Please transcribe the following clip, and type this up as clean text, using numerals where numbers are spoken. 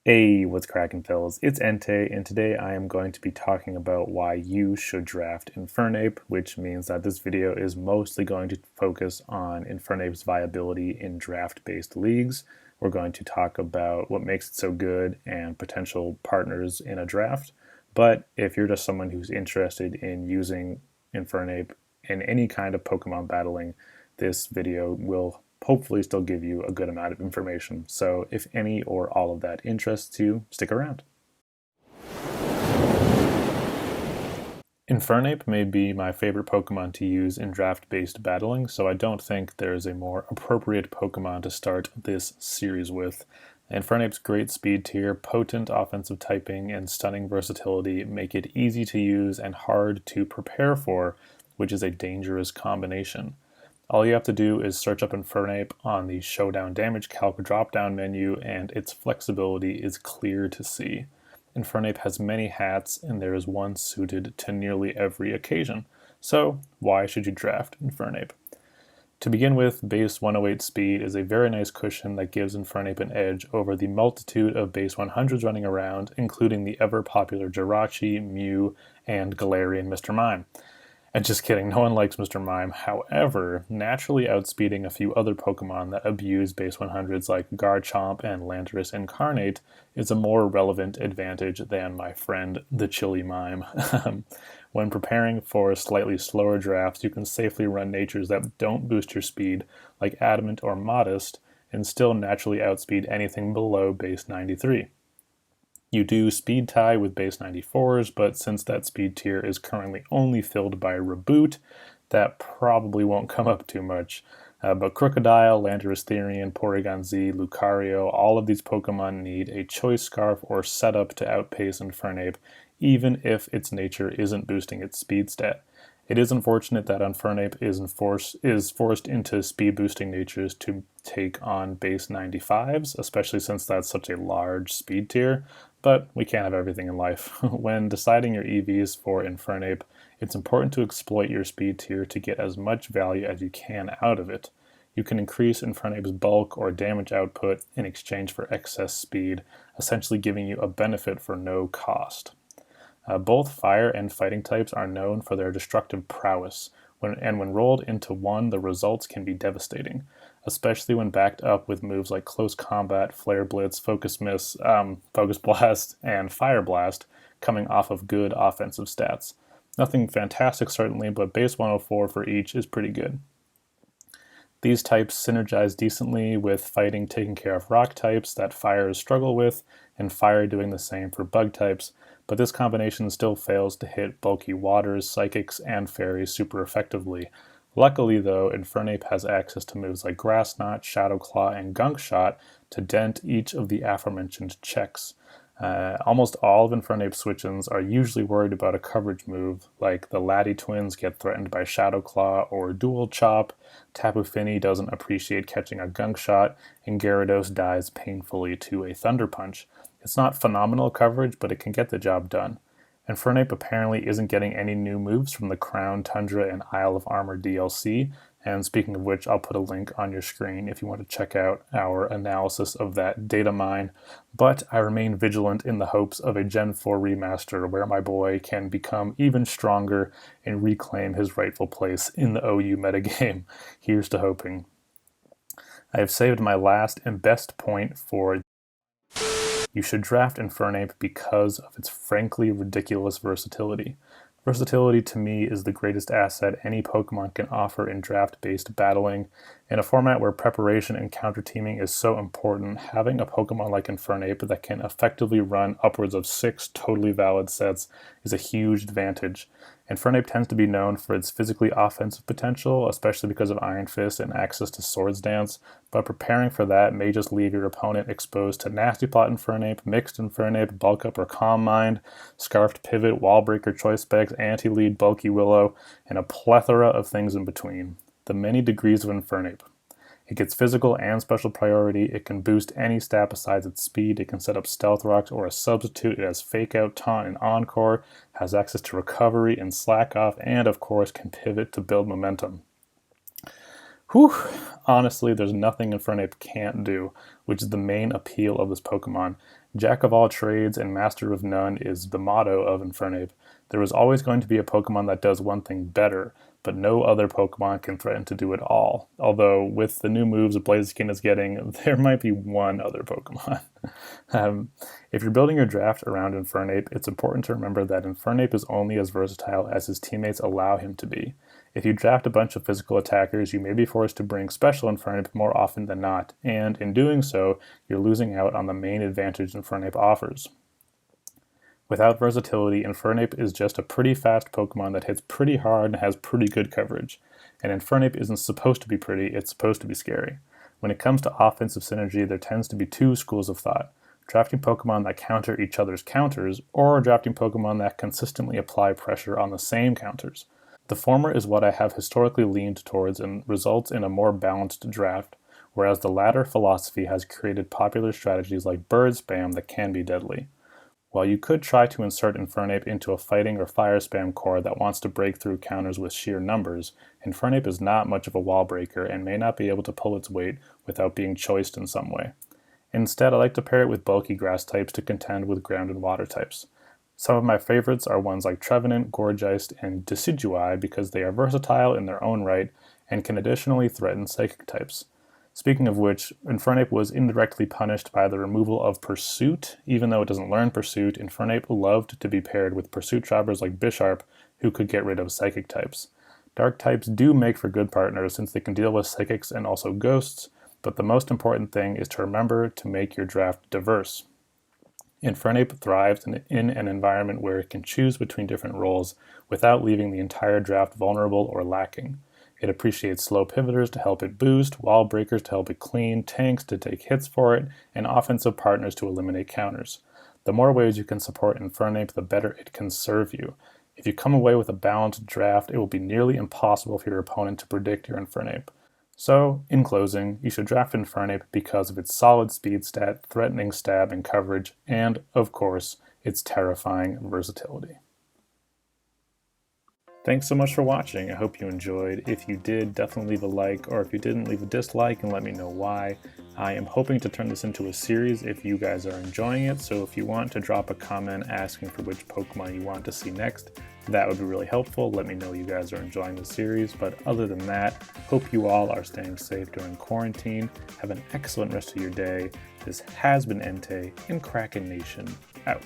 Hey, what's cracking, fellas? It's Entei, and today I am going to be talking about why you should draft Infernape, which means that this video is mostly going to focus on Infernape's viability in draft-based leagues. We're going to talk about what makes it so good and potential partners in a draft. But if you're just someone who's interested in using Infernape in any kind of Pokemon battling, this video will hopefully still give you a good amount of information. So if any or all of that interests you, stick around. Infernape may be my favorite Pokemon to use in draft-based battling, so I don't think there is a more appropriate Pokemon to start this series with. Infernape's great speed tier, potent offensive typing, and stunning versatility make it easy to use and hard to prepare for, which is a dangerous combination. All you have to do is search up Infernape on the Showdown Damage Calc drop-down menu, and its flexibility is clear to see. Infernape has many hats, and there is one suited to nearly every occasion. So, why should you draft Infernape? To begin with, base 108 speed is a very nice cushion that gives Infernape an edge over the multitude of base 100s running around, including the ever-popular Jirachi, Mew, and Galarian Mr. Mime. And just kidding, no one likes Mr. Mime. However, naturally outspeeding a few other Pokemon that abuse base 100s like Garchomp and Landorus Incarnate is a more relevant advantage than my friend the Chili Mime. When preparing for slightly slower drafts, you can safely run natures that don't boost your speed, like Adamant or Modest, and still naturally outspeed anything below base 93. You do speed tie with base 94s, but since that speed tier is currently only filled by Reboot, that probably won't come up too much. But Crocodile, Landorus Therian, Porygon Z, Lucario, all of these Pokemon need a Choice Scarf or setup to outpace Infernape, even if its nature isn't boosting its speed stat. It is unfortunate that Infernape is forced into speed boosting natures to take on base 95s, especially since that's such a large speed tier, but we can't have everything in life. When deciding your EVs for Infernape, it's important to exploit your speed tier to get as much value as you can out of it. You can increase Infernape's bulk or damage output in exchange for excess speed, essentially giving you a benefit for no cost. Both fire and fighting types are known for their destructive prowess, and when rolled into one, the results can be devastating, especially when backed up with moves like Close Combat, Flare Blitz, Focus Miss, Focus Blast, and Fire Blast coming off of good offensive stats. Nothing fantastic certainly, but base 104 for each is pretty good. These types synergize decently with fighting taking care of rock types that fires struggle with, and fire doing the same for bug types, but this combination still fails to hit bulky waters, psychics, and fairies super effectively. Luckily though, Infernape has access to moves like Grass Knot, Shadow Claw, and Gunk Shot to dent each of the aforementioned checks. Almost all of Infernape's switch-ins are usually worried about a coverage move, like the Laddie twins get threatened by Shadow Claw or Dual Chop, Tapu Fini doesn't appreciate catching a Gunk Shot, and Gyarados dies painfully to a Thunder Punch. It's not phenomenal coverage, but it can get the job done. Infernape apparently isn't getting any new moves from the Crown, Tundra, and Isle of Armor DLC, and speaking of which, I'll put a link on your screen if you want to check out our analysis of that data mine. But I remain vigilant in the hopes of a Gen 4 remaster where my boy can become even stronger and reclaim his rightful place in the OU metagame. Here's to hoping. I have saved my last and best point for you should draft Infernape because of its frankly ridiculous versatility. Versatility to me is the greatest asset any Pokemon can offer in draft-based battling. In a format where preparation and counter-teaming is so important, having a Pokemon like Infernape that can effectively run upwards of 6 totally valid sets is a huge advantage. Infernape tends to be known for its physically offensive potential, especially because of Iron Fist and access to Swords Dance, but preparing for that may just leave your opponent exposed to Nasty Plot Infernape, Mixed Infernape, Bulk Up or Calm Mind, Scarfed Pivot, Wall Breaker Choice Specs, Anti-Lead, Bulky Willow, and a plethora of things in between. The many degrees of Infernape. It gets physical and special priority, it can boost any stat besides its speed, it can set up Stealth Rocks or a substitute, it has Fake Out, Taunt, and Encore, has access to Recovery and Slack Off, and of course can pivot to build momentum. Whew! Honestly, there's nothing Infernape can't do, which is the main appeal of this Pokemon. Jack of all trades and master of none is the motto of Infernape. There is always going to be a Pokemon that does one thing better, but no other Pokemon can threaten to do it all. Although, with the new moves Blaziken is getting, there might be one other Pokemon. If you're building your draft around Infernape, it's important to remember that Infernape is only as versatile as his teammates allow him to be. If you draft a bunch of physical attackers, you may be forced to bring special Infernape more often than not, and in doing so, you're losing out on the main advantage Infernape offers. Without versatility, Infernape is just a pretty fast Pokemon that hits pretty hard and has pretty good coverage. And Infernape isn't supposed to be pretty, it's supposed to be scary. When it comes to offensive synergy, there tends to be two schools of thought. Drafting Pokemon that counter each other's counters, or drafting Pokemon that consistently apply pressure on the same counters. The former is what I have historically leaned towards and results in a more balanced draft, whereas the latter philosophy has created popular strategies like bird spam that can be deadly. While you could try to insert Infernape into a fighting or fire spam core that wants to break through counters with sheer numbers, Infernape is not much of a wall breaker and may not be able to pull its weight without being choiced in some way. Instead, I like to pair it with bulky grass types to contend with ground and water types. Some of my favorites are ones like Trevenant, Gourgeist, and Decidueye because they are versatile in their own right and can additionally threaten psychic types. Speaking of which, Infernape was indirectly punished by the removal of Pursuit. Even though it doesn't learn Pursuit, Infernape loved to be paired with Pursuit jobbers like Bisharp, who could get rid of psychic types. Dark types do make for good partners since they can deal with psychics and also ghosts, but the most important thing is to remember to make your draft diverse. Infernape thrives in an environment where it can choose between different roles without leaving the entire draft vulnerable or lacking. It appreciates slow pivoters to help it boost, wall breakers to help it clean, tanks to take hits for it, and offensive partners to eliminate counters. The more ways you can support Infernape, the better it can serve you. If you come away with a balanced draft, it will be nearly impossible for your opponent to predict your Infernape. So, in closing, you should draft Infernape because of its solid speed stat, threatening stab and coverage, and, of course, its terrifying versatility. Thanks so much for watching. I hope you enjoyed. If you did, definitely leave a like, or if you didn't, leave a dislike and let me know why. I am hoping to turn this into a series if you guys are enjoying it, so if you want to drop a comment asking for which Pokemon you want to see next, that would be really helpful. Let me know you guys are enjoying the series, but other than that, hope you all are staying safe during quarantine. Have an excellent rest of your day. This has been Entei, and Krakenation out.